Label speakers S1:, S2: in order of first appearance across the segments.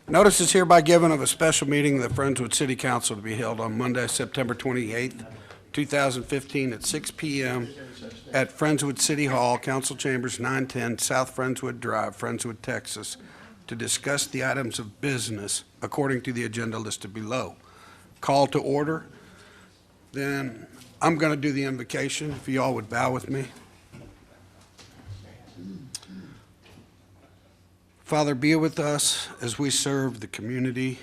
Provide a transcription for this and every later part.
S1: Notice is hereby given of a special meeting of the Friendswood City Council to be held on Monday, September 28th, 2015 at 6 p.m. at Friendswood City Hall, Council Chambers, 910 South Friendswood Drive, Friendswood, Texas, to discuss the items of business according to the agenda listed below. Call to order. Then I'm going to do the invocation, if you all would bow with me. Father, be with us as we serve the community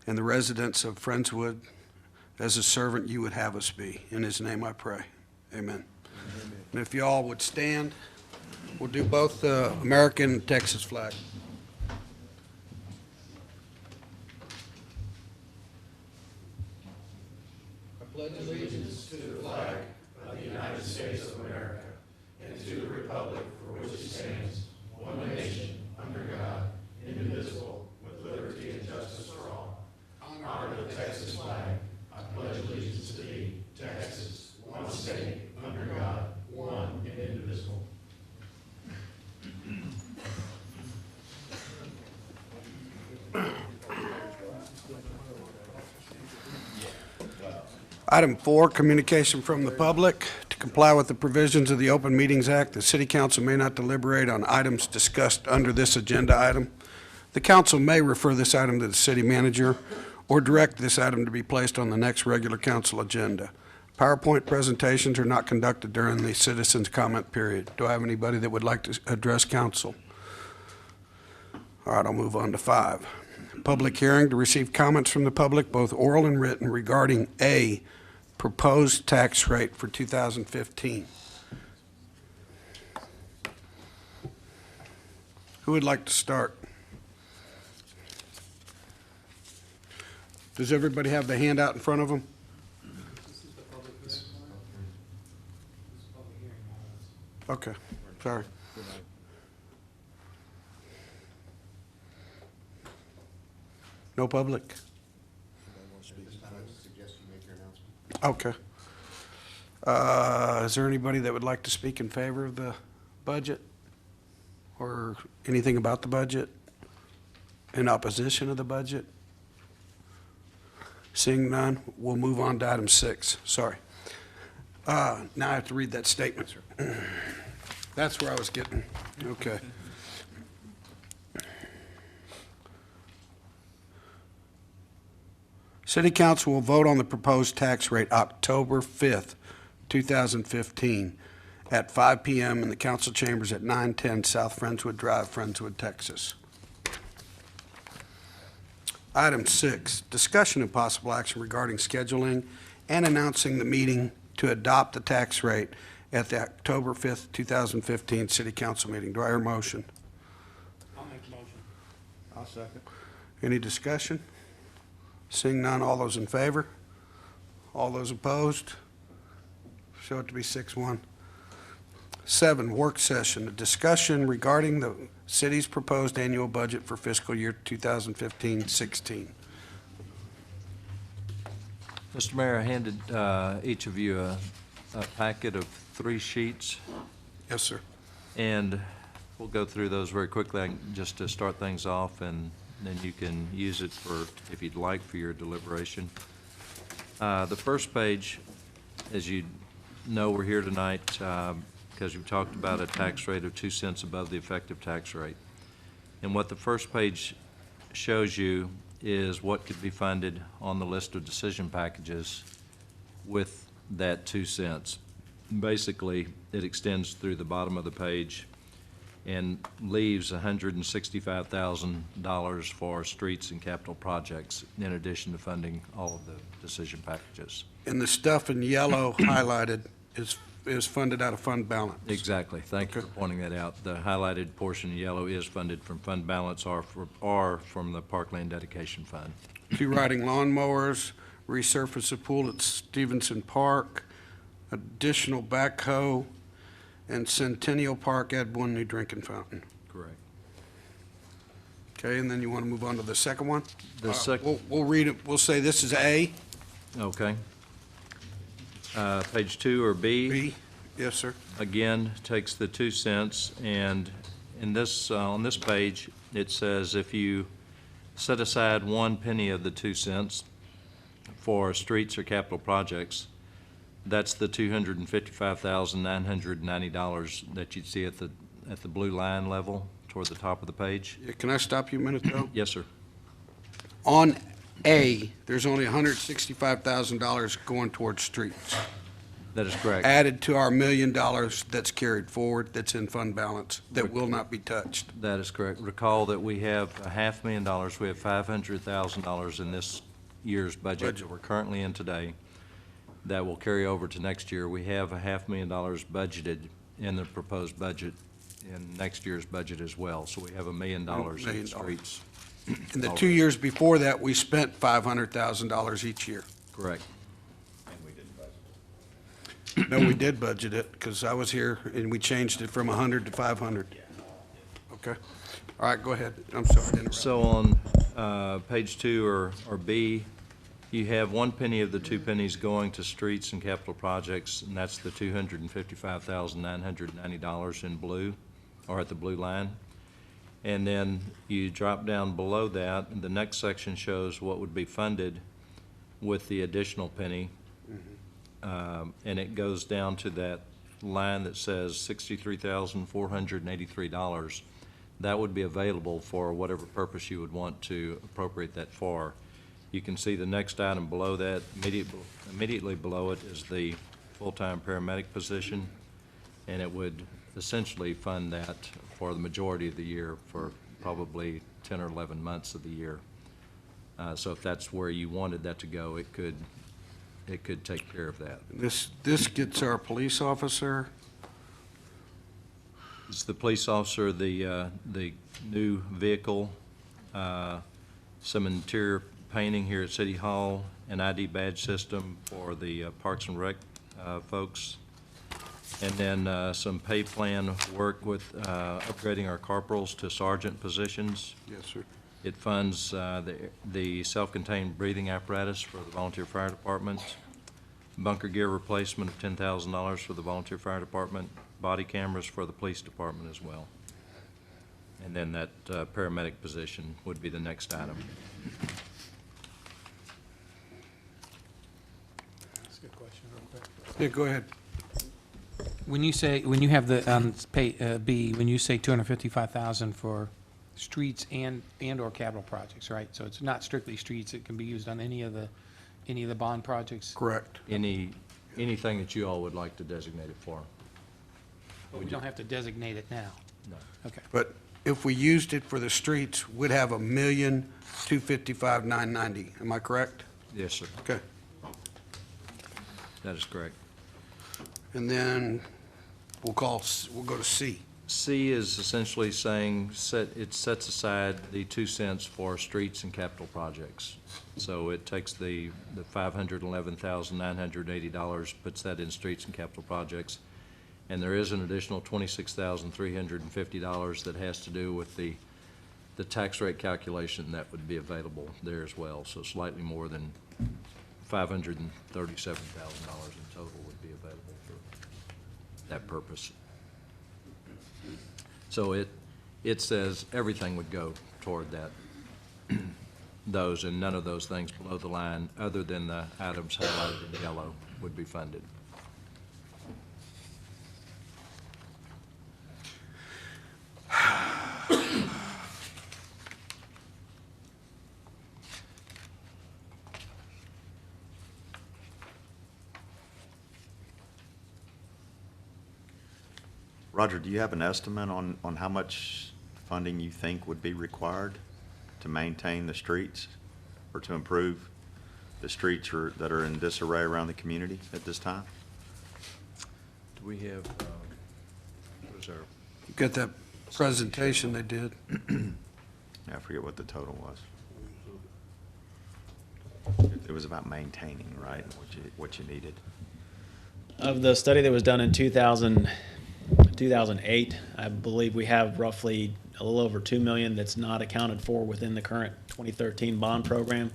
S1: and the residents of Friendswood as a servant you would have us be. In his name I pray. Amen. And if you all would stand, we'll do both the American and Texas flag. I pledge allegiance to the flag of the United States of America and to the republic for which it stands, one nation, under God, indivisible, with liberty and justice for all. Honor the Texas flag. I pledge allegiance to thee, Texas, one state, under God, one and indivisible. Item 4, communication from the public. To comply with the provisions of the Open Meetings Act, the City Council may not deliberate on items discussed under this agenda item. The council may refer this item to the city manager or direct this item to be placed on the next regular council agenda. PowerPoint presentations are not conducted during the citizens' comment period. Do I have anybody that would like to address council? All right, I'll move on to 5. Public hearing to receive comments from the public, both oral and written, regarding A, proposed tax rate for 2015. Who would like to start? Does everybody have the handout in front of them? Okay, sorry. No public? Okay. Is there anybody that would like to speak in favor of the budget? Or anything about the budget? In opposition of the budget? Seeing none, we'll move on to item 6. Sorry. Now I have to read that statement. That's where I was getting. Okay. City Council will vote on the proposed tax rate October 5th, 2015 at 5 p.m. in the council chambers at 910 South Friendswood Drive, Friendswood, Texas. Item 6, discussion and possible action regarding scheduling and announcing the meeting to adopt the tax rate at the October 5th, 2015 City Council meeting. Do I hear a motion?
S2: I'll make a motion. I'll second.
S1: Any discussion? Seeing none, all those in favor? All those opposed? Show it to be 6-1. 7, work session, a discussion regarding the city's proposed annual budget for fiscal year 2015-16.
S3: Mr. Mayor, I handed each of you a packet of 3 sheets,
S1: Yes, sir.
S3: and we'll go through those very quickly just to start things off, and then you can use it for, if you'd like, for your deliberation. The first page, as you know, we're here tonight because we've talked about a tax rate of 2 cents above the effective tax rate. And what the first page shows you is what could be funded on the list of decision packages with that 2 cents. Basically, it extends through the bottom of the page and leaves $165,000 for streets and capital projects, in addition to funding all of the decision packages.
S1: And the stuff in yellow highlighted is funded out of fund balance.
S3: Exactly. Thank you for pointing that out. The highlighted portion in yellow is funded from fund balance or from the Parkland Dedication Fund.
S1: 2 riding lawnmowers, resurface a pool at Stevenson Park, additional backhoe, and Centennial Park, add 1 new drinking fountain.
S3: Correct.
S1: Okay, and then you want to move on to the second one?
S3: The second.
S1: We'll read it. We'll say this is A.
S3: Okay. Page 2 or B.
S1: B. Yes, sir.
S3: Again, takes the 2 cents, and in this on this page, it says if you set aside 1 penny of the 2 cents for streets or capital projects. That's the $255,990 that you'd see at the blue line level toward the top of the page.
S1: Yeah, can I stop you a minute, though?
S3: Yes, sir.
S1: On A, there's only $165,000 going towards streets,
S3: That is correct.
S1: added to our $1 million that's carried forward, that's in fund balance, that will not be touched.
S3: That is correct. Recall that we have $500,000, we have $500,000 in this year's budget that we're currently in today that will carry over to next year. We have $500,000 budgeted in the proposed budget in next year's budget as well. So we have $1 million in streets.
S1: In the 2 years before that, we spent $500,000 each year.
S3: Correct.
S1: No, we did budget it, because I was here, and we changed it from 100 to 500. Okay. All right, go ahead. I'm sorry to interrupt.
S3: So on page 2 or B, you have 1 penny of the 2 pennies going to streets and capital projects, and that's the $255,990 in blue, or at the blue line. And then you drop down below that, and the next section shows what would be funded with the additional penny. And it goes down to that line that says $63,483. That would be available for whatever purpose you would want to appropriate that for. You can see the next item below that, immediately below it is the full-time paramedic position, and it would essentially fund that for the majority of the year, for probably 10 or 11 months of the year. So if that's where you wanted that to go, it could take care of that.
S1: This gets our police officer.
S3: It's the police officer, the new vehicle, some interior painting here at City Hall, an ID badge system for the Parks and Rec folks, and then some pay plan work with upgrading our corporals to sergeant positions.
S1: Yes, sir.
S3: It funds the self-contained breathing apparatus for the volunteer fire department, bunker gear replacement of $10,000 for the volunteer fire department, body cameras for the police department as well. And then that paramedic position would be the next item.
S2: That's a good question, real quick.
S1: Yeah, go ahead.
S4: When you have the, B, when you say 255,000 for streets and/or capital projects, right? So it's not strictly streets, it can be used on any of the bond projects?
S1: Correct.
S3: Anything that you all would like to designate it for.
S4: But we don't have to designate it now?
S3: No.
S4: Okay.
S1: But if we used it for the streets, we'd have $1,255,990. Am I correct?
S3: Yes, sir.
S1: Okay.
S3: That is correct.
S1: And then we'll go to C.
S3: C is essentially saying it sets aside the 2 cents for streets and capital projects. So it takes the $511,980, puts that in streets and capital projects. And there is an additional $26,350 that has to do with the tax rate calculation that would be available there as well. So slightly more than $537,000 in total would be available for that purpose. So it says everything would go toward that, those, and none of those things below the line, other than the items highlighted in yellow, would be funded.
S5: Roger, do you have an estimate on how much funding you think would be required to maintain the streets or to improve the streets that are in disarray around the community at this time?
S3: Do we have, what is our,
S1: You got that presentation they did?
S5: I forget what the total was. It was about maintaining, right, what you needed.
S6: Of the study that was done in 2008, I believe we have roughly a little over 2 million that's not accounted for within the current 2013 bond program.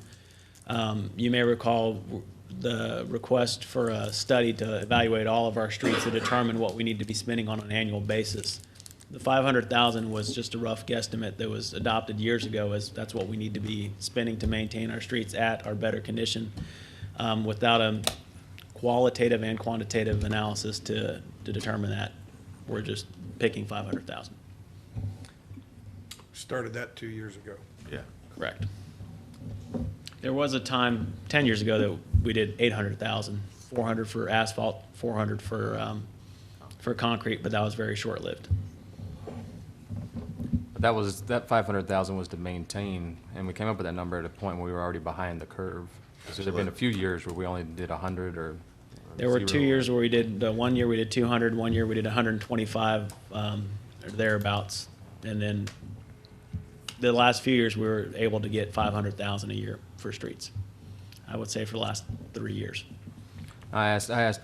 S6: You may recall the request for a study to evaluate all of our streets to determine what we need to be spending on an annual basis. The 500,000 was just a rough guesstimate that was adopted years ago, as that's what we need to be spending to maintain our streets at or better condition, without a qualitative and quantitative analysis to determine that. We're just picking 500,000.
S1: Started that 2 years ago.
S5: Yeah.
S6: Correct. There was a time 10 years ago that we did 800,000, 400 for asphalt, 400 for concrete, but that was very short-lived.
S7: But that 500,000 was to maintain, and we came up with that number at a point where we were already behind the curve. So there've been a few years where we only did 100 or
S6: There were 2
S7: 0.
S6: years where we did, 1 year we did 200, 1 year we did 125, or thereabouts. And then the last few years, we were able to get 500,000 a year for streets. I would say for the last 3 years.
S7: I asked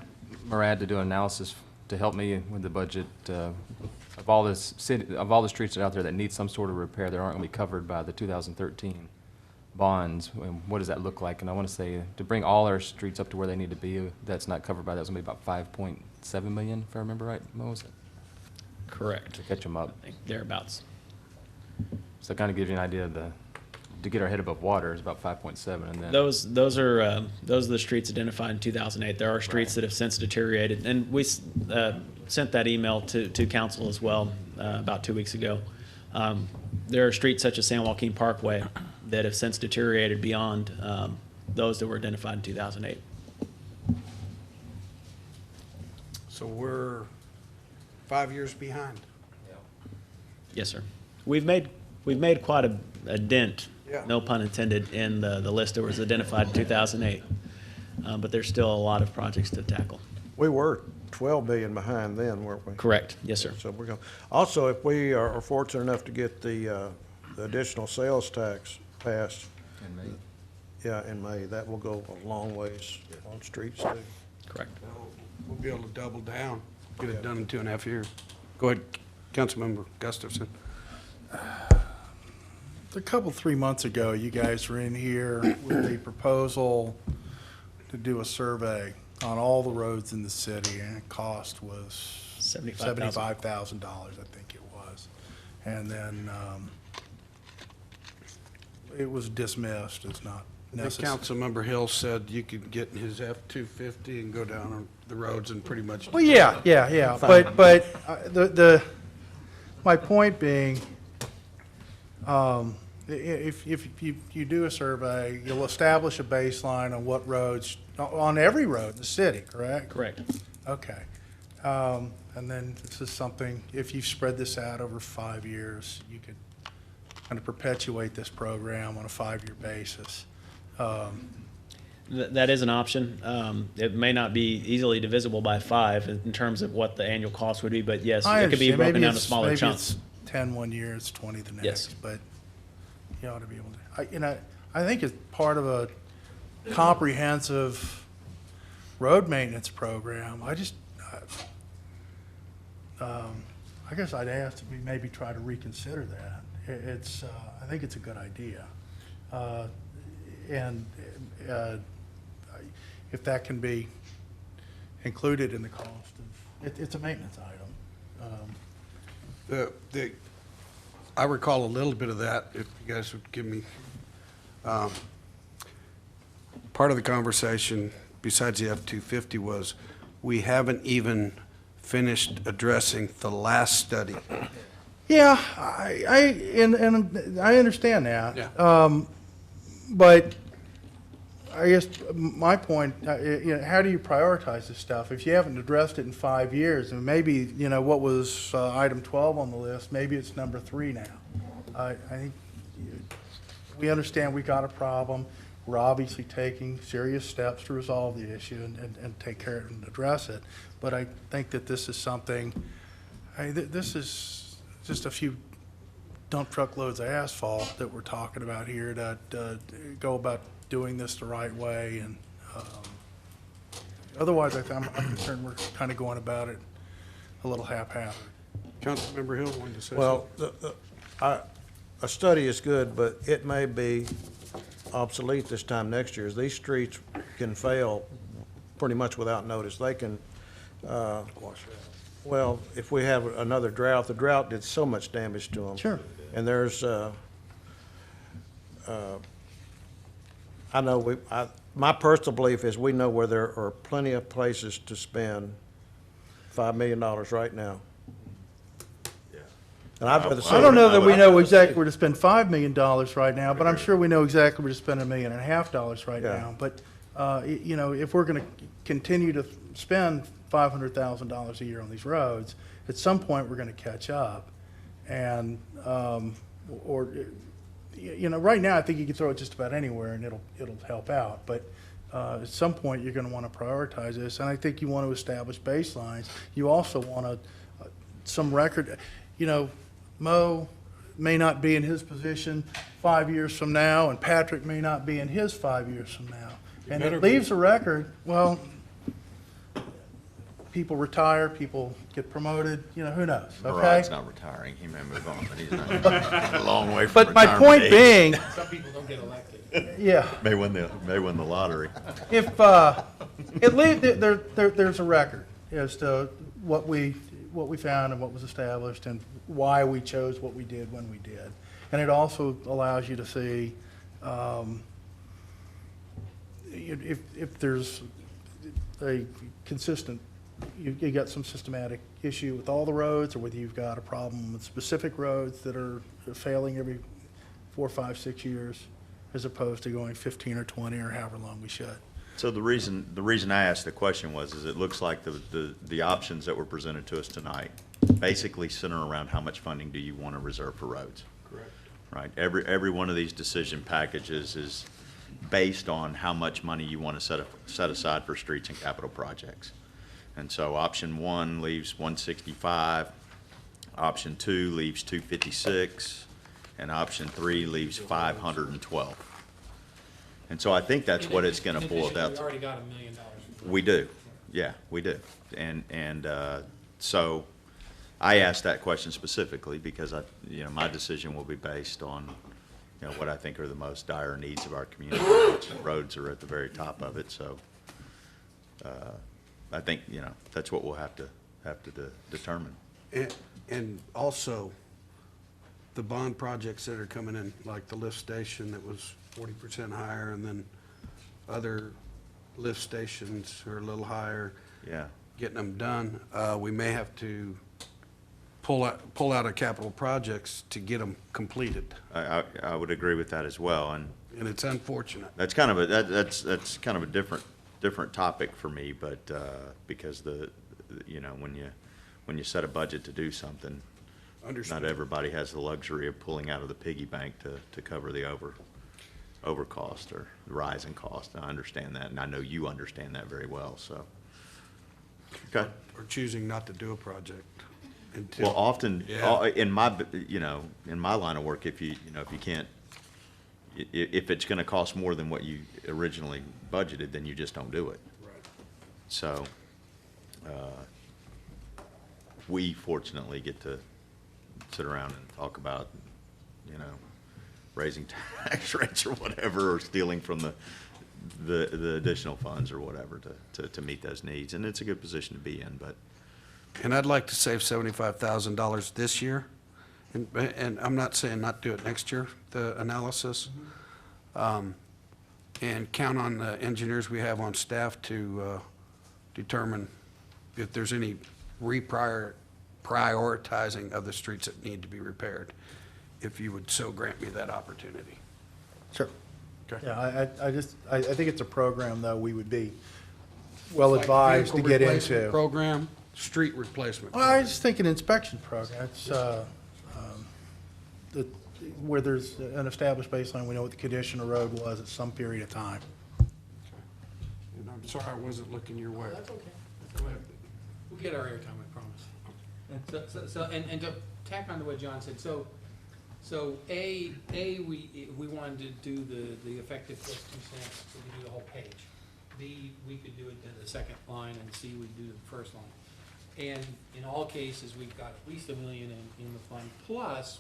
S7: Murad to do an analysis to help me with the budget of all the streets that are out there that need some sort of repair that aren't going to be covered by the 2013 bonds. And what does that look like? And I want to say to bring all our streets up to where they need to be, that's not covered by that. It's going to be about 5.7 million, if I remember right. What was it?
S6: Correct.
S7: To catch them up.
S6: I think thereabouts.
S7: So it kind of gives you an idea of to get our head above water is about 5.7, and then
S6: Those are the streets identified in 2008. There are streets that have since deteriorated, and we sent that email to council as well about 2 weeks ago. There are streets such as San Joaquin Parkway that have since deteriorated beyond those that were identified in 2008.
S1: So we're 5 years behind.
S6: Yes, sir. We've made quite a dent,
S1: Yeah.
S6: no pun intended, in the list that was identified in 2008. But there's still a lot of projects to tackle.
S2: We were 12 million behind then, weren't we?
S6: Correct. Yes, sir.
S2: So we're going, also, if we are fortunate enough to get the additional sales tax passed, yeah, in May, that will go a long ways on streets too.
S6: Correct.
S1: We'll be able to double down, get it done in 2.5 years. Go ahead, Councilmember Gustafson.
S8: A couple, 3 months ago, you guys were in here with a proposal to do a survey on all the roads in the city, and the cost was
S6: $75,000.
S8: $75,000, I think it was. And then it was dismissed as not
S1: The
S8: necessary.
S1: Councilmember Hill said you could get in his F-250 and go down on the roads and pretty much.
S8: Well, yeah, but my point being, if you do a survey, you'll establish a baseline on what roads, on every road in the city, correct?
S6: Correct.
S8: Okay. And then this is something, if you spread this out over 5 years, you could kind of perpetuate this program on a 5-year basis.
S6: That is an option. It may not be easily divisible by 5 in terms of what the annual cost would be, but yes,
S8: I
S6: it could be
S8: understand.
S6: broken
S8: Maybe
S6: down to
S8: it's-
S6: smaller chunks.
S8: Maybe it's 10 one year, it's 20 the next.
S6: Yes.
S8: But you ought to be able to, I think it's part of a comprehensive road maintenance program. I guess I'd ask that we maybe try to reconsider that. I think it's a good idea. And if that can be included in the cost of, it's a maintenance item.
S1: I recall a little bit of that, if you guys would give me. Part of the conversation, besides the F-250, was we haven't even finished addressing the last study.
S8: Yeah, I understand that.
S1: Yeah.
S8: But I guess my point, how do you prioritize this stuff? If you haven't addressed it in 5 years, and maybe, what was item 12 on the list, maybe it's number 3 now. I think we understand we got a problem. We're obviously taking serious steps to resolve the issue and take care of it and address it. But I think that this is something, this is just a few dump truck loads of asphalt that we're talking about here to go about doing this the right way. And otherwise, I'm concerned we're kind of going about it a little haphazard.
S1: Councilmember Hill wanted to say something.
S2: Well, a study is good, but it may be obsolete this time next year. These streets can fail pretty much without notice. They can, Well, if we have another drought, the drought did so much damage to them.
S8: Sure.
S2: And there's, I know my personal belief is we know where there are plenty of places to spend $5 million right now. And I'd rather see.
S8: I don't know that we know exactly where to spend $5 million right now, but I'm sure we know exactly where to spend $1.5 million right
S2: Yeah.
S8: now. But, you know, if we're going to continue to spend $500,000 a year on these roads, at some point, we're going to catch up. And, or, you know, right now, I think you can throw it just about anywhere and it'll help out. But at some point, you're going to want to prioritize this. And I think you want to establish baselines. You also want some record, you know, Mo may not be in his position 5 years from now, and Patrick may not be in his 5 years from now. And
S1: better
S8: it
S1: be.
S8: leaves a record, well, people retire, people get promoted, you know, who knows, okay?
S5: Murad's not retiring. He may move on, but he's not a long way from
S8: But my
S5: retirement
S8: point
S5: age.
S8: being,
S4: Some people don't get elected.
S8: yeah,
S5: May win the lottery.
S8: if, there's a record as to what we found and what was established and why we chose what we did when we did. And it also allows you to see, if there's a consistent, you got some systematic issue with all the roads, or whether you've got a problem with specific roads that are failing every 4, 5, 6 years, as opposed to going 15 or 20 or however long we should.
S5: So the reason I asked the question is it looks like the options that were presented to us tonight basically center around how much funding do you want to reserve for roads.
S1: Correct.
S5: Right? Every one of these decision packages is based on how much money you want to set aside for streets and capital projects. And so option 1 leaves 165, option 2 leaves 256, and option 3 leaves 512. And so I think that's what it's going to boil down
S4: We
S5: to.
S4: already got $1 million.
S5: We do, yeah, we do. And so I asked that question specifically because my decision will be based on, what I think are the most dire needs of our community. Roads are at the very top of it, so I think, that's what we'll have to determine.
S1: And also, the bond projects that are coming in, like the lift station that was 40% higher, and then other lift stations are a little higher,
S5: Yeah,
S1: getting them done, we may have to pull out of capital projects to get them completed.
S5: I would agree with that as well, and
S1: And it's unfortunate.
S5: that's kind of that's kind of a different topic for me, but because when you set a budget to do something,
S1: Understood.
S5: not everybody has the luxury of pulling out of the piggy bank to cover the over cost or the rise in cost. I understand that, and I know you understand that very well, so. Okay.
S1: Or choosing not to do a project until.
S5: Well, often,
S1: Yeah.
S5: in my line of work, if you can't, if it's gonna cost more than what you originally budgeted, then you just don't do it.
S1: Right.
S5: So, we fortunately get to sit around and talk about, raising tax rates or whatever, or stealing from the additional funds or whatever to meet those needs. And it's a good position to be in, but
S1: And I'd like to save $75,000 this year, and I'm not saying not do it next year, the analysis. And count on the engineers we have on staff to determine if there's any prioritizing of the streets that need to be repaired, if you would so grant me that opportunity.
S8: Sure.
S1: Okay.
S8: Yeah, I think it's a program, though, we would be well advised to
S1: Vehicle
S8: get
S1: replacement
S8: into.
S1: Program, street replacement.
S8: Well, I
S1: program.
S8: was just thinking inspection program. It's, where there's an established baseline, we know what the condition of the road was at some period of time.
S1: And I'm sorry I wasn't looking your way.
S4: That's okay. Go ahead. We'll get our airtime, I promise. And to tack on to what John said, so we wanted to do the effective plus 2 cents, we could do the whole page. B, we could do it in the second line, and C, we'd do the first line. And in all cases, we've got at least $1 million in the fund, plus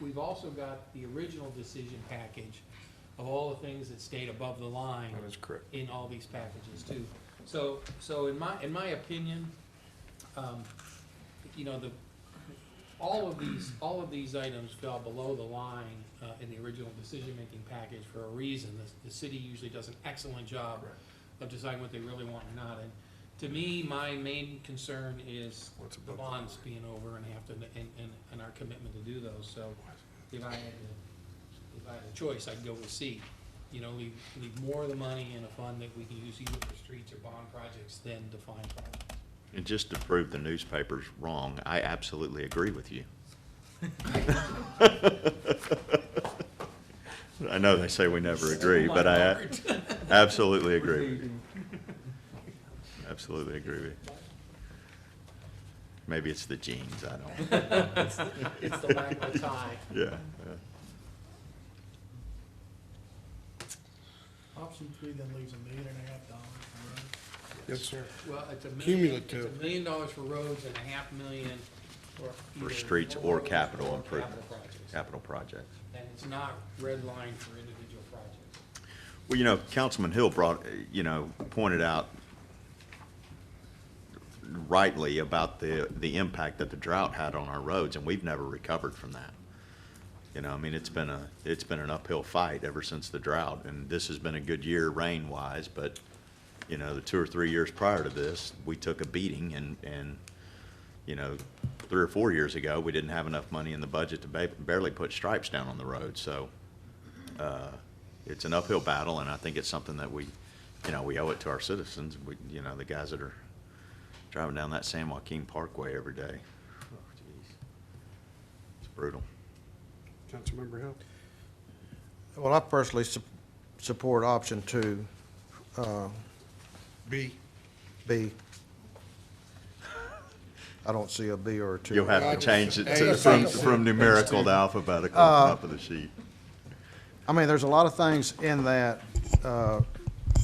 S4: we've also got the original decision package of all the things that stayed above the line.
S1: That is correct.
S4: In all these packages too. So in my opinion, you know, all of these items fell below the line in the original decision-making package for a reason. The city usually does an excellent job of deciding what they really want or not. And to me, my main concern is the bonds being over and and our commitment to do those. So if I had a choice, I'd go with C. You know, leave more of the money in a fund that we can use either for streets or bond projects than defined projects.
S5: And just to prove the newspaper's wrong, I absolutely agree with you. I know they say we never agree, but I absolutely agree. Absolutely agree with you. Maybe it's the jeans, I don't.
S4: It's the lack of tie.
S5: Yeah.
S8: Option 3 then leaves $1.5 million for roads.
S1: Yes, sir.
S4: Well, it's
S1: Cumulative.
S4: $1 million for roads and $500,000
S5: For
S4: either
S5: streets or capital
S4: or
S5: improvement.
S4: capital projects.
S5: Capital projects.
S4: And it's not red line for individual projects.
S5: Well, you know, Councilman Hill pointed out rightly about the impact that the drought had on our roads, and we've never recovered from that. You know, I mean, it's been an uphill fight ever since the drought, and this has been a good year rain-wise, but, you know, the 2 or 3 years prior to this, we took a beating, and, you know, 3 or 4 years ago, we didn't have enough money in the budget to barely put stripes down on the road, so, it's an uphill battle, and I think it's something that we owe it to our citizens, the guys that are driving down that San Joaquin Parkway every day. Oh, geez. It's brutal.
S1: Councilmember Hill?
S2: Well, I personally support option 2,
S1: B.
S2: B. I don't see a B or a 2.
S5: You'll have to change it
S1: A,
S5: from numerical to alphabetical on top of the sheet.
S2: I mean, there's a lot of things in that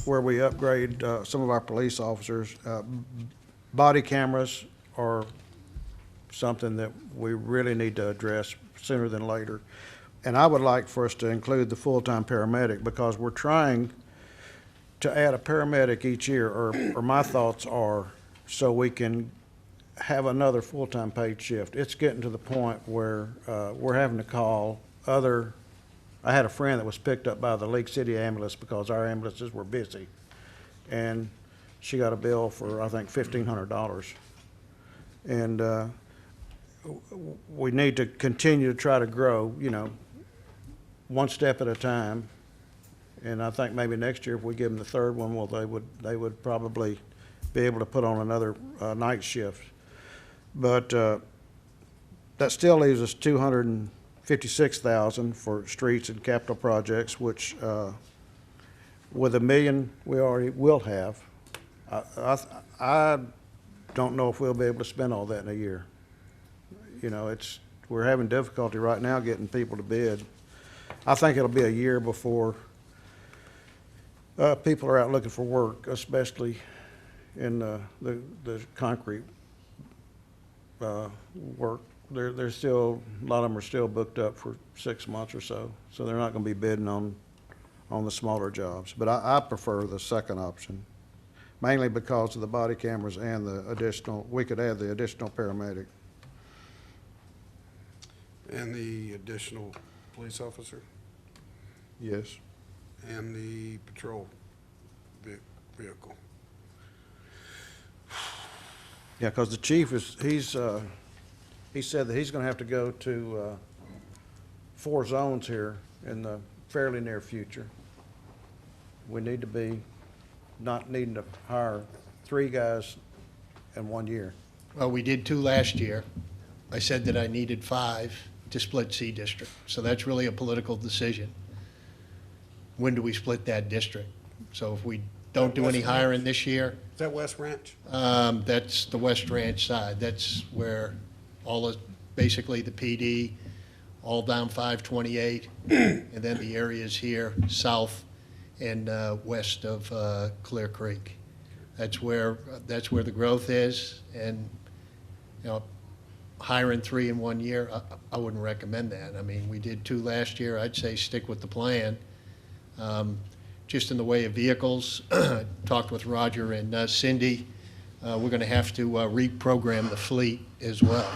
S2: where we upgrade some of our police officers. Body cameras are something that we really need to address sooner than later. And I would like for us to include the full-time paramedic, because we're trying to add a paramedic each year, or my thoughts are, so we can have another full-time paid shift. It's getting to the point where we're having to call I had a friend that was picked up by the Lake City ambulance because our ambulances were busy. And she got a bill for, I think, $1,500. And we need to continue to try to grow, one step at a time. And I think maybe next year, if we give them the third one, well, they would probably be able to put on another night shift. But that still leaves us $256,000 for streets and capital projects, which with $1 million we already will have. I don't know if we'll be able to spend all that in a year. We're having difficulty right now getting people to bid. I think it'll be a year before people are out looking for work, especially in the concrete work. There's still, a lot of them are still booked up for 6 months or so they're not going to be bidding on the smaller jobs. But I prefer the second option, mainly because of the body cameras and we could add the additional paramedic.
S1: And the additional police officer?
S2: Yes.
S1: And the patrol vehicle?
S2: Yeah, because the chief he said that he's going to have to go to 4 zones here in the fairly near future. We need to be not needing to hire 3 guys in 1 year.
S9: Well, we did 2 last year. I said that I needed 5 to split C district. So that's really a political decision. When do we split that district? So if we don't do any hiring this year,
S1: Is that West Ranch?
S9: that's the West Ranch side. That's where basically the PD, all down 528, and then the areas here south and west of Clear Creek. That's where the growth is, and hiring 3 in 1 year, I wouldn't recommend that. I mean, we did 2 last year. I'd say stick with the plan. Just in the way of vehicles, talked with Roger and Cindy. we're going to have to reprogram the fleet as well.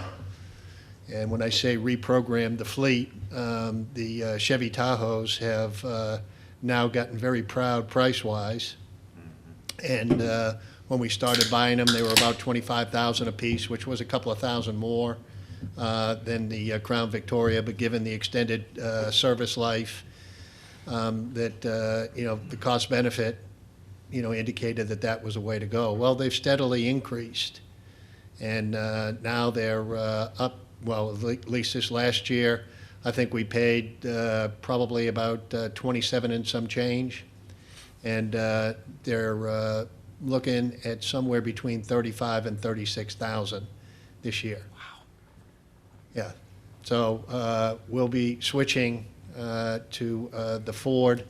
S9: And when I say reprogram the fleet, the Chevy Tahoes have now gotten very proud price-wise. And when we started buying them, they were about $25,000 apiece, which was a couple of thousand more than the Crown Victoria, but given the extended service life, that the cost benefit, indicated that that was a way to go. Well, they've steadily increased, and now they're up. Well, at least this last year, I think we paid probably about 27 and some change, and they're looking at somewhere between 35 and 36,000 this year. Wow. Yeah. So we'll be switching to the Ford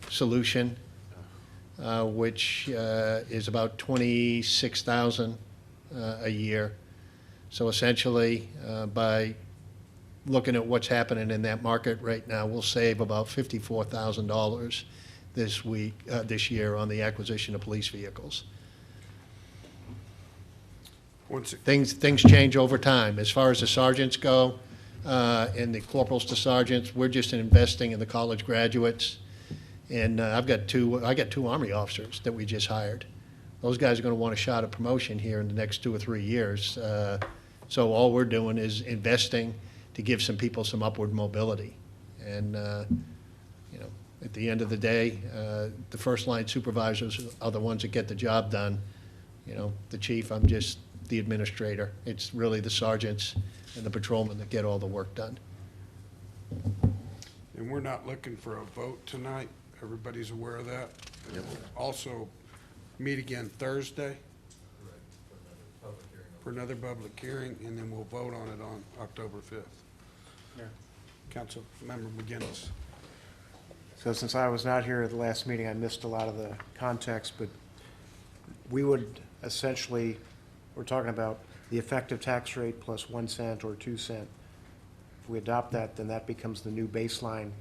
S9: solution, which is about 26,000 a year. So essentially, by looking at what's happening in that market right now, we'll save about $54,000 this year on the acquisition of police vehicles. Things change over time. As far as the sergeants go, and the corporals to sergeants, we're just investing in the college graduates. And I got two Army officers that we just hired. Those guys are going to want a shot at promotion here in the next 2 or 3 years. So all we're doing is investing to give some people some upward mobility. And, at the end of the day, the first line supervisors are the ones that get the job done. The chief, I'm just the administrator. It's really the sergeants and the patrolmen that get all the work done.
S1: And we're not looking for a vote tonight. Everybody's aware of that. And we'll also meet again Thursday for another public hearing, and then we'll vote on it on October 5th. Councilmember McGinnis.
S10: So since I was not here at the last meeting, I missed a lot of the context, but we would essentially, we're talking about the effective tax rate plus 1 cent or 2 cent. If we adopt that, then that becomes the new baseline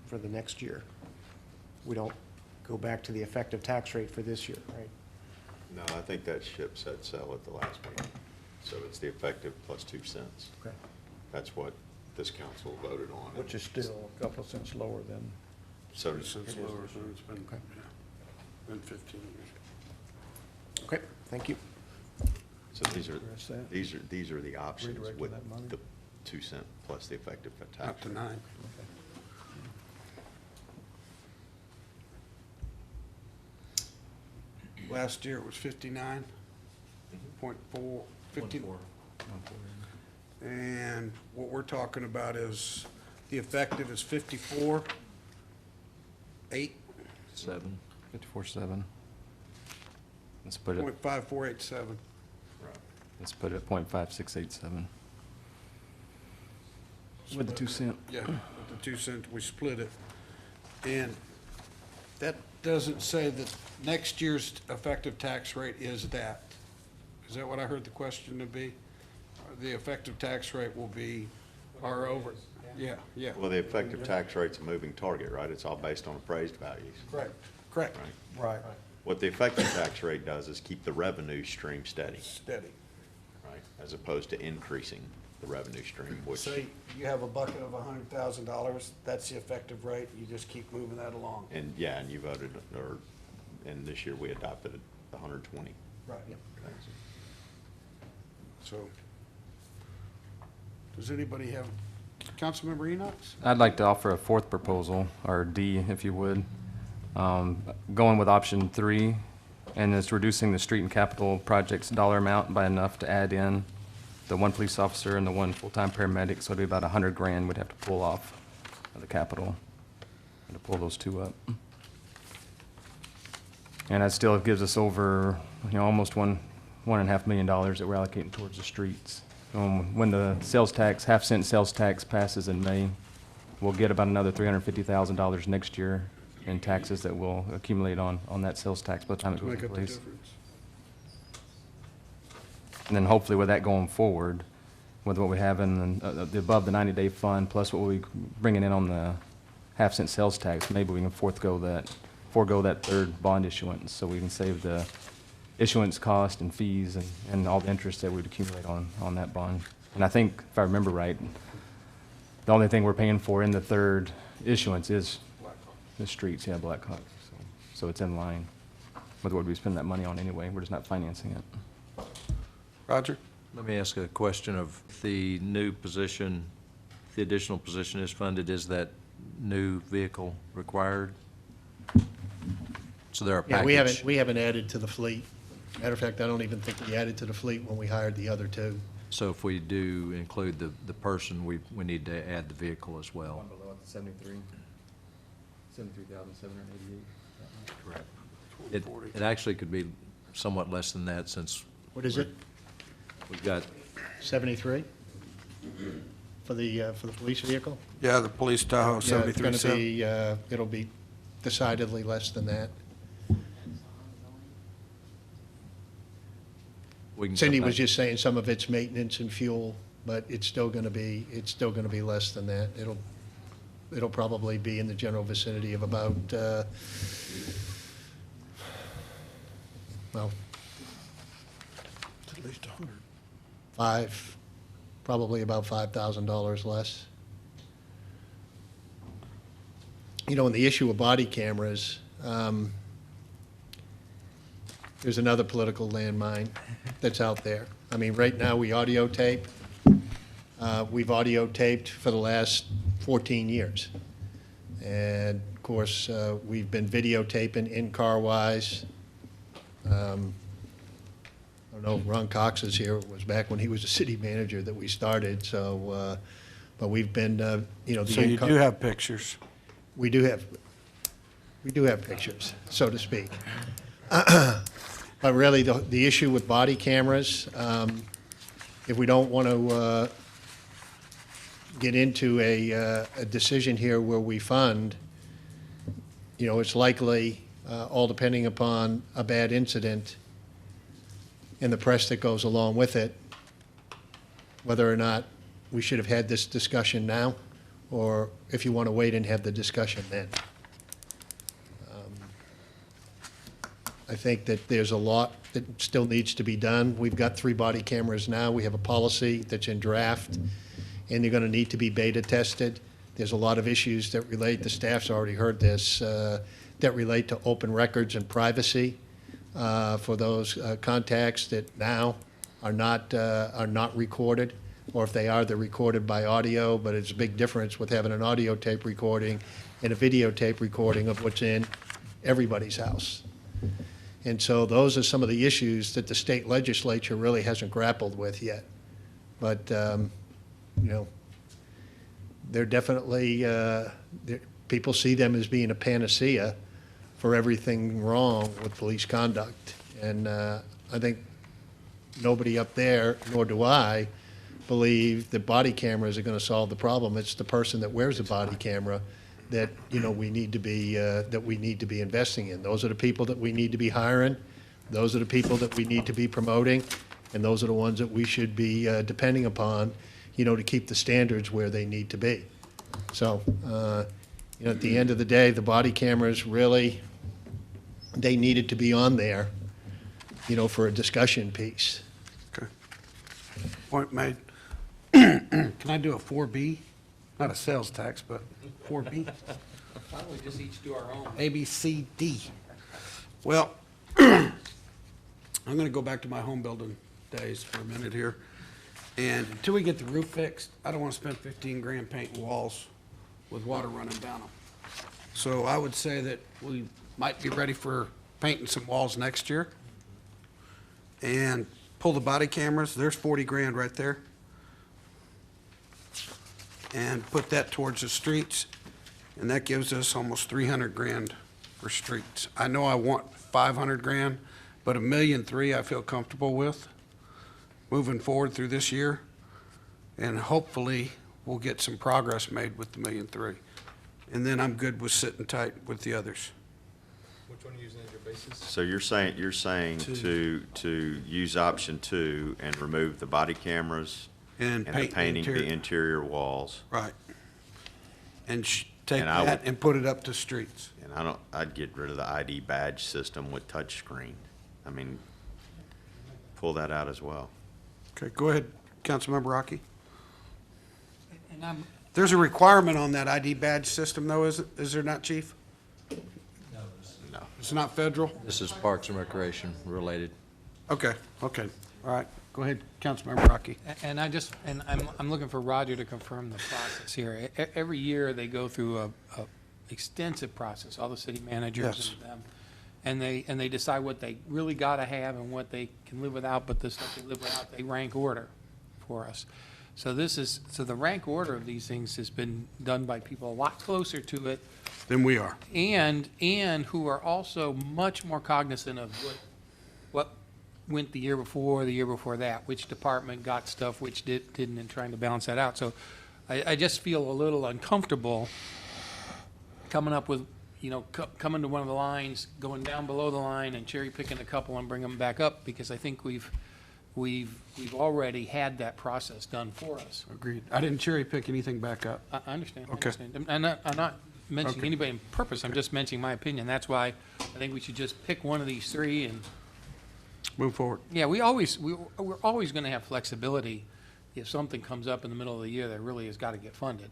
S10: for the next year. We don't go back to the effective tax rate for this year, right?
S5: No, I think that ship set sail at the last meeting. So it's the effective plus 2 cents.
S10: Okay.
S5: That's what this council voted on.
S2: Which is still a couple of cents lower than.
S5: So
S1: Since lower, so it's been 15 years.
S10: Okay, thank you.
S5: So these are the options
S2: Redirecting
S5: with
S2: that money?
S5: the 2 cent plus the effective
S1: Up
S5: tax.
S1: to 9. Last year it was 59.4, 50. And what we're talking about is, the effective is 54.8.
S3: 7.
S7: 54.7. Let's put it,
S1: .5487.
S7: let's put it at .5687. With the 2 cent.
S1: Yeah, with the 2 cents, we split it. And that doesn't say that next year's effective tax rate is that. Is that what I heard the question to be? The effective tax rate will be our over, yeah.
S5: Well, the effective tax rate's a moving target, right? It's all based on appraised values.
S1: Correct.
S5: Right.
S2: Right.
S5: What the effective tax rate does is keep the revenue stream steady,
S1: Steady.
S5: right? As opposed to increasing the revenue stream, which,
S1: Say you have a bucket of $100,000, that's the effective rate, you just keep moving that along.
S5: and you voted, and this year we adopted 120.
S1: Right. So, does anybody have, Councilmember Enochs?
S7: I'd like to offer a fourth proposal, or D, if you would. Going with option 3, and it's reducing the street and capital projects dollar amount by enough to add in the 1 police officer and the 1 full-time paramedic, so it'd be about $100,000 we'd have to pull off of the capital to pull those 2 up. And that still gives us over, almost $1.5 million that we're allocating towards the streets. When the sales tax, half-cent sales tax passes in May, we'll get about another $350,000 next year in taxes that will accumulate on that sales tax by the time it
S1: To
S7: goes
S1: make
S7: in
S1: up the
S7: place.
S1: difference.
S7: And then hopefully with that going forward, with what we have in the above the 90-day fund, plus what we bringing in on the half-cent sales tax, maybe we can forego that third bond issuance, so we can save the issuance cost and fees and all the interest that we'd accumulate on that bond. And I think, if I remember right, the only thing we're paying for in the third issuance is the streets, yeah, Blackhawk. So it's in line with what we spend that money on anyway. We're just not financing it.
S1: Roger?
S3: Let me ask a question of the new position, the additional position is funded, is that new vehicle required? So they're a
S9: Yeah,
S3: package?
S9: we haven't added to the fleet. Matter of fact, I don't even think we added to the fleet when we hired the other two.
S3: So if we do include the person, we need to add the vehicle as well?
S7: below, 73,788.
S3: Correct. It actually could be somewhat less than that, since
S9: What is it,
S3: we've got,
S9: 73? For the police vehicle?
S1: Yeah, the police Tahoe,
S9: Yeah, it's
S1: 73.
S9: going to be, it'll be decidedly less than that.
S3: we can.
S9: Cindy
S3: come
S9: was
S3: back-
S9: just saying some of it's maintenance and fuel, but it's still going to be less than that. It'll probably be in the general vicinity of about, well,
S2: At least 100.
S9: probably about $5,000 less. You know, and the issue of body cameras, there's another political landmine that's out there. I mean, right now, we audio tape. We've audio taped for the last 14 years. And of course, we've been videotaping in-car wise. I don't know if Ron Cox is here. It was back when he was a city manager that we started, so, but we've been, you know, the
S1: So you
S9: in-car.
S1: do have pictures.
S9: We do have pictures, so to speak. But really, the issue with body cameras, if we don't want to get into a decision here where we fund, you know, it's likely, all depending upon a bad incident and the press that goes along with it, whether or not we should have had this discussion now, or if you want to wait and have the discussion then. I think that there's a lot that still needs to be done. We've got 3 body cameras now. We have a policy that's in draft, and they're going to need to be beta tested. There's a lot of issues that relate, the staff's already heard this, that relate to open records and privacy for those contacts that now are not recorded, or if they are, they're recorded by audio, but it's a big difference with having an audio tape recording and a videotape recording of what's in everybody's house. And so those are some of the issues that the state legislature really hasn't grappled with yet. But, you know, they're definitely, people see them as being a panacea for everything wrong with police conduct. And I think nobody up there, nor do I, believe that body cameras are going to solve the problem. It's the person that wears a body camera that, you know, we need to be investing in. Those are the people that we need to be hiring. Those are the people that we need to be promoting. And those are the ones that we should be depending upon, you know, to keep the standards where they need to be. So, you know, at the end of the day, the body cameras really, they needed to be on there, you know, for a discussion piece.
S1: Okay. Point made. Can I do a 4B? Not a sales tax, but 4B?
S4: Why don't we just each do our own?
S1: A, B, C, D. Well, I'm going to go back to my home building days for a minute here. And until we get the roof fixed, I don't want to spend 15 grand painting walls with water running down them. So I would say that we might be ready for painting some walls next year. And pull the body cameras, there's 40 grand right there. And put that towards the streets, and that gives us almost 300 grand for streets. I know I want 500 grand, but $1.3 million I feel comfortable with moving forward through this year. And hopefully, we'll get some progress made with the $1.3 million. And then I'm good with sitting tight with the others.
S11: Which one are you using as your basis?
S5: So you're saying to use option 2 and remove the body cameras
S1: And
S5: and the
S1: paint the
S5: painting the
S1: interior.
S5: interior walls?
S1: Right. And take
S5: And I
S1: that
S5: would-
S1: and put it up to streets.
S5: And I'd get rid of the ID badge system with touchscreen. I mean, pull that out as well.
S1: Okay, go ahead, Councilmember Rocky.
S4: And I'm,
S1: There's a requirement on that ID badge system, though, is there not, Chief? No. It's not federal?
S3: This is Parks and Recreation related.
S1: Okay, okay, all right. Go ahead, Councilmember Rocky.
S4: and I'm looking for Roger to confirm the process here. Every year, they go through a extensive process, all the city managers
S1: Yes.
S4: and them. And they decide what they really gotta have and what they can live without, but the stuff they live without, they rank order for us. So the rank order of these things has been done by people a lot closer to it
S1: Then we are.
S4: and who are also much more cognizant of what went the year before that, which department got stuff, which didn't, and trying to balance that out. So I just feel a little uncomfortable coming up with, coming to one of the lines, going down below the line and cherry picking a couple and bring them back up, because I think we've already had that process done for us.
S1: Agreed. I didn't cherry pick anything back up.
S4: I understand. I
S1: Okay.
S4: understand. I'm not mentioning
S1: Okay.
S4: anybody in purpose. I'm just mentioning my opinion. That's why I think we should just pick one of these three and,
S1: Move forward.
S4: yeah, we're always going to have flexibility if something comes up in the middle of the year that really has got to get funded.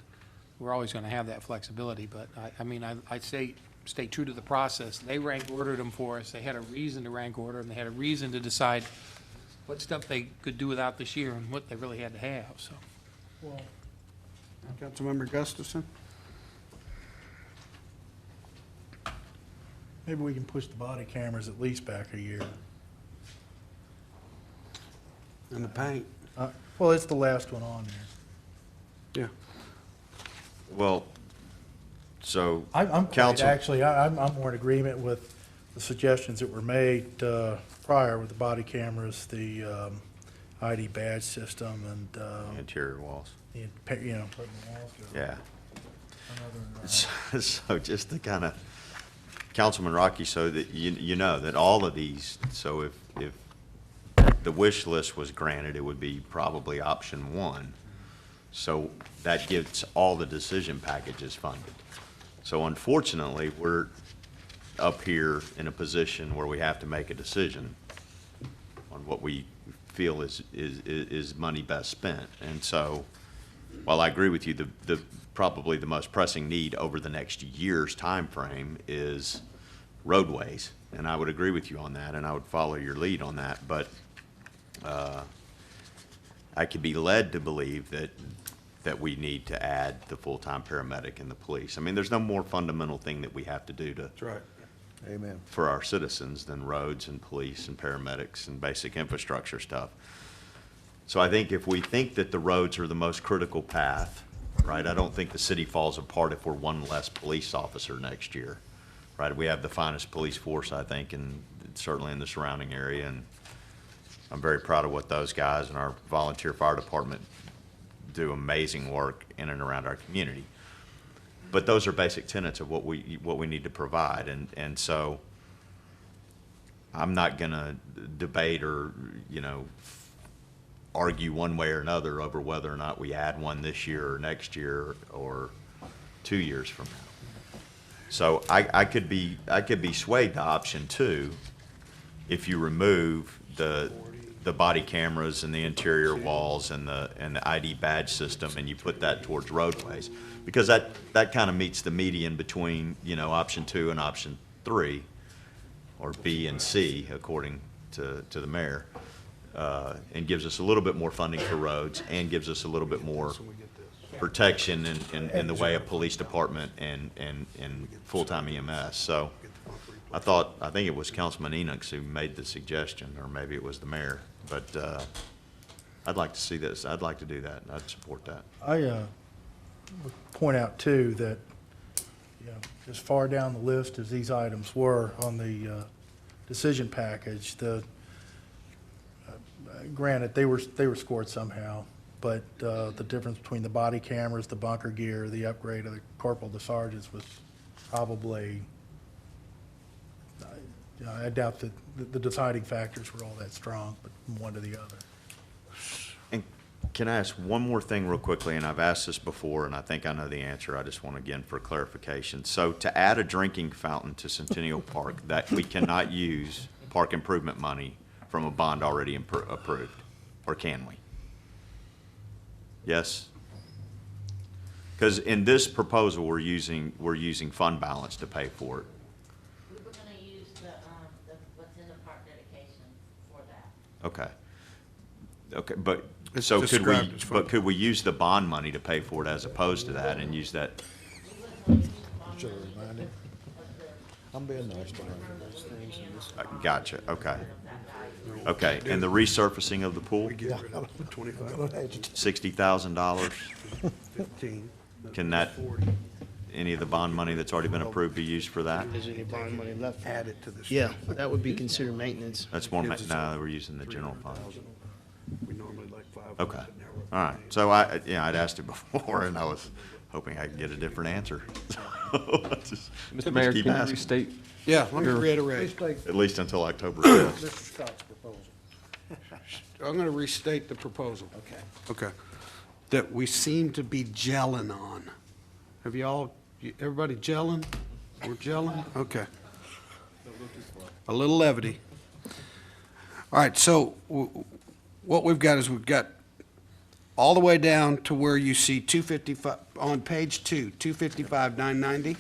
S4: We're always going to have that flexibility, but I'd say stay true to the process. They rank ordered them for us. They had a reason to rank order, and they had a reason to decide what stuff they could do without this year and what they really had to have, so.
S1: Councilmember Gustafson?
S8: Maybe we can push the body cameras at least back a year.
S1: And the paint.
S8: Well, it's the last one on there.
S1: Yeah.
S5: Well, so,
S8: I'm great,
S5: Counsel-
S8: actually, I'm more in agreement with the suggestions that were made prior with the body cameras, the ID badge system, and,
S5: interior walls.
S8: putting the walls go.
S5: Yeah.
S8: Another,
S5: So just to kind of, Councilman Rocky, so that you know that all of these, so if the wish list was granted, it would be probably option one. So that gets all the decision packages funded. So unfortunately, we're up here in a position where we have to make a decision on what we feel is money best spent. And so, while I agree with you, the probably the most pressing need over the next year's time frame is roadways. And I would agree with you on that, and I would follow your lead on that. But I could be led to believe that we need to add the full-time paramedic and the police. I mean, there's no more fundamental thing that we have to do
S1: That's right.
S2: Amen.
S5: for our citizens than roads and police and paramedics and basic infrastructure stuff. So I think if we think that the roads are the most critical path, right, I don't think the city falls apart if we're one less police officer next year, right? We have the finest police force, I think, and certainly in the surrounding area, and I'm very proud of what those guys and our volunteer fire department do amazing work in and around our community. But those are basic tenets of what we need to provide, and so I'm not gonna debate or, argue one way or another over whether or not we add one this year or next year or 2 years from now. So I could be swayed to option two if you remove the body cameras and the interior walls and the ID badge system, and you put that towards roadways. Because that kind of meets the median between, option two and option three, or B and C, according to the mayor, and gives us a little bit more funding for roads and gives us a little bit more protection in the way of police department and full-time EMS. So I think it was Councilman Enochs who made the suggestion, or maybe it was the mayor, but I'd like to see this. I'd like to do that. I'd support that.
S8: I would point out too that, as far down the list as these items were on the decision package, granted, they were scored somehow, but the difference between the body cameras, the bunker gear, the upgrade of the corporal to sergeants was probably, I doubt that the deciding factors were all that strong, but from one to the other.
S5: And can I ask one more thing real quickly? And I've asked this before, and I think I know the answer. I just want, again, for clarification. So to add a drinking fountain to Centennial Park, that we cannot use park improvement money from a bond already approved, or can we? Yes? Because in this proposal, we're using fund balance to pay for it.
S12: We were gonna use what's in the park dedication for that.
S5: Okay. Okay, but,
S1: It's
S5: so
S1: described as fund
S5: could we use the bond money to pay for it as opposed to that and use that?
S2: Should have reminded him. I'm being nice to her.
S5: Gotcha, okay. Okay, and the resurfacing of the pool,
S1: We get rid of the 25,
S5: $60,000?
S1: 15.
S5: Can that, any of the bond money that's already been approved be used for that?
S10: Is any bond money left?
S1: Add it to the.
S10: Yeah, that would be considered maintenance.
S5: That's more, no, we're using the general fund.
S1: We normally like 5.
S5: Okay, all right. So I'd asked it before, and I was hoping I could get a different answer.
S7: Mr. Mayor,
S5: keep
S7: can you
S5: asking.
S7: restate?
S1: Yeah, let me reiterate.
S5: At least until October 5th.
S2: Mr. Scott's proposal.
S1: I'm going to restate the proposal. Okay. Okay. That we seem to be gelling on. Have everybody gelling? We're gelling? Okay. A little levity. All right, so what we've got is we've got all the way down to where you see 255, on page 2, 255, 990.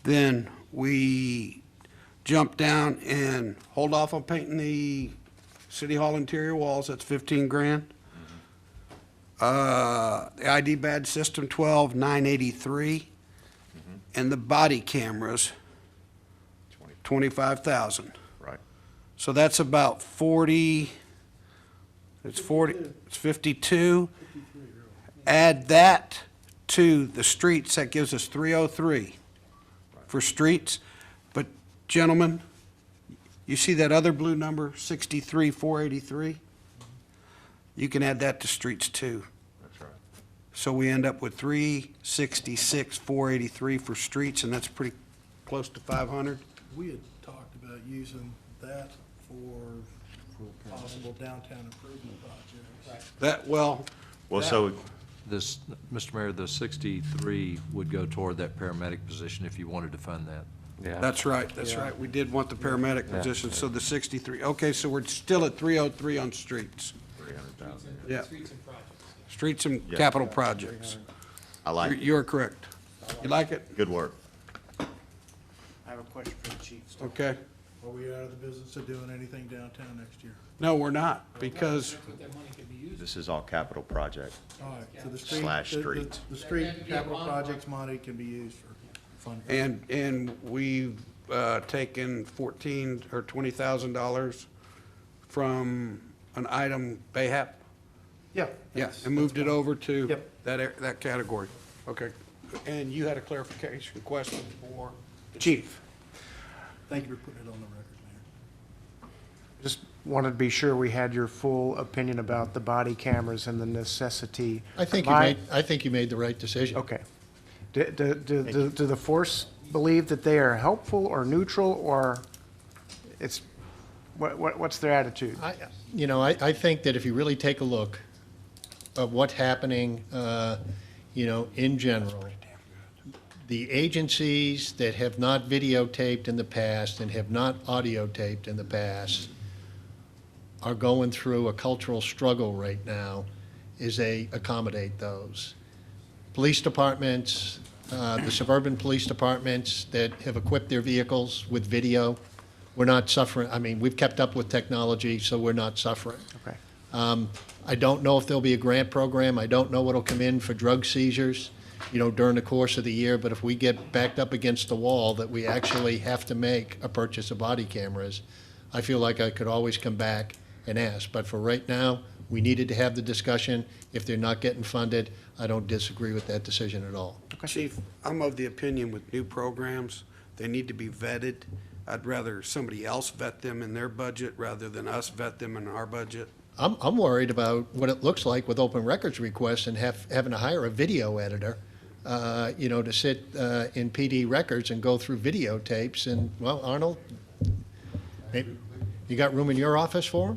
S1: Then we jump down and hold off on painting the City Hall interior walls, that's 15 grand. The ID badge system, 983. And the body cameras, 25,000.
S5: Right.
S1: So that's about 40, it's 52. Add that to the streets, that gives us 303 for streets. But gentlemen, you see that other blue number, 63,483? You can add that to streets too.
S5: That's right.
S1: So we end up with 366,483 for streets, and that's pretty close to 500.
S8: We had talked about using that for possible downtown improvement projects.
S1: Well,
S5: So,
S3: This, Mr. Mayor, the 63 would go toward that paramedic position if you wanted to fund that.
S7: Yeah.
S1: that's right, that's right. We did want the paramedic
S7: Yeah.
S1: position, so the 63. Okay, so we're still at 303 on streets.
S5: 300,000.
S1: Yeah.
S4: Streets and projects.
S1: Streets and
S5: Yeah.
S1: capital projects.
S5: I like it.
S1: You're correct. You like it?
S5: Good work.
S10: I have a question for the chief.
S1: Okay.
S8: Are we out of the business of doing anything downtown next year?
S1: No, we're not, because
S4: That's what that money could be used.
S5: This is all capital project.
S8: All right, so the street.
S5: Slash
S8: the-
S5: streets.
S8: The street capital projects money can be used for fund.
S1: And we've taken $14,000 or $20,000 from an item BAHAP.
S8: Yeah.
S1: Yeah, and moved it over to
S8: Yep.
S1: that category. Okay. And you had a clarification question for the
S10: Chief.
S1: chief.
S8: Thank you for putting it on the record, Mayor.
S10: Just wanted to be sure we had your full opinion about the body cameras and the necessity.
S9: I think
S10: My-
S9: you made the right decision.
S10: Okay. Do the force believe that they are helpful or neutral, or it's, what's their attitude?
S9: I think that if you really take a look of what's happening, in general, the agencies that have not videotaped in the past and have not audiotaped in the past are going through a cultural struggle right now as they accommodate those. Police departments, the suburban police departments that have equipped their vehicles with video, we're not suffering. I mean, we've kept up with technology, so we're not suffering.
S10: Okay.
S9: I don't know if there'll be a grant program. I don't know what'll come in for drug seizures, during the course of the year. But if we get backed up against the wall that we actually have to make a purchase of body cameras, I feel like I could always come back and ask. But for right now, we needed to have the discussion. If they're not getting funded, I don't disagree with that decision at all.
S1: Chief, I'm of the opinion with new programs, they need to be vetted. I'd rather somebody else vet them in their budget rather than us vet them in our budget.
S9: I'm worried about what it looks like with open records requests and having to hire a video editor, to sit in PD records and go through videotapes. And, well, Arnold, you got room in your office for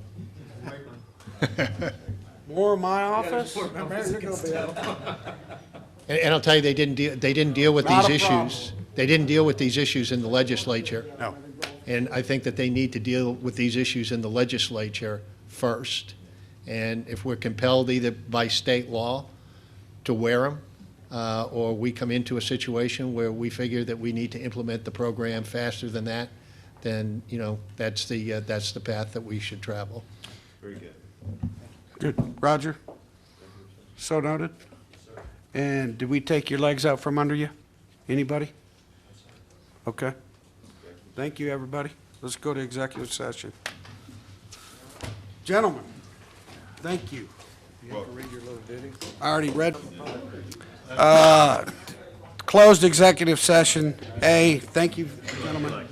S9: them?
S1: More in my office?
S9: And I'll tell you, they didn't deal with
S1: Not
S9: these
S1: a problem.
S9: issues. They didn't deal with these issues in the legislature.
S1: No.
S9: And I think that they need to deal with these issues in the legislature first. And if we're compelled either by state law to wear them, or we come into a situation where we figure that we need to implement the program faster than that, then, that's the path that we should travel.
S5: Very good.
S1: Good. Roger? So noted. And did we take your legs out from under you? Anybody? Okay. Thank you, everybody. Let's go to executive session. Gentlemen, thank you. You have to read your little ditty? I already read. Closed executive session. A, thank you, gentlemen.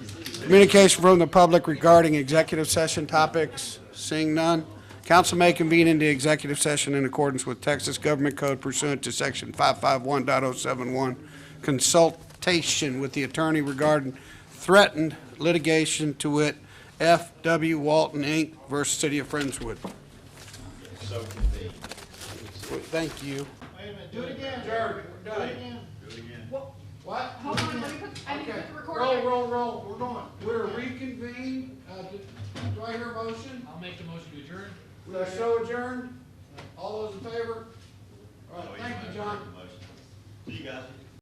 S1: Communication from the public regarding executive session topics. Seeing none. Council may convene into executive session in accordance with Texas Government Code pursuant to Section 551.071, consultation with the attorney regarding threatened litigation, to wit, F.W. Walton, Inc. versus City of Friendswood. Thank you.
S2: Do it again, Jared. Do it again. What?
S13: Hold on, I need to put the recorder.
S2: Roll. We're going. We're reconvene. Do I hear a motion?
S4: I'll make the motion to adjourn.
S2: We are so adjourned. All those in favor? All right, thank you, John.
S5: See you guys.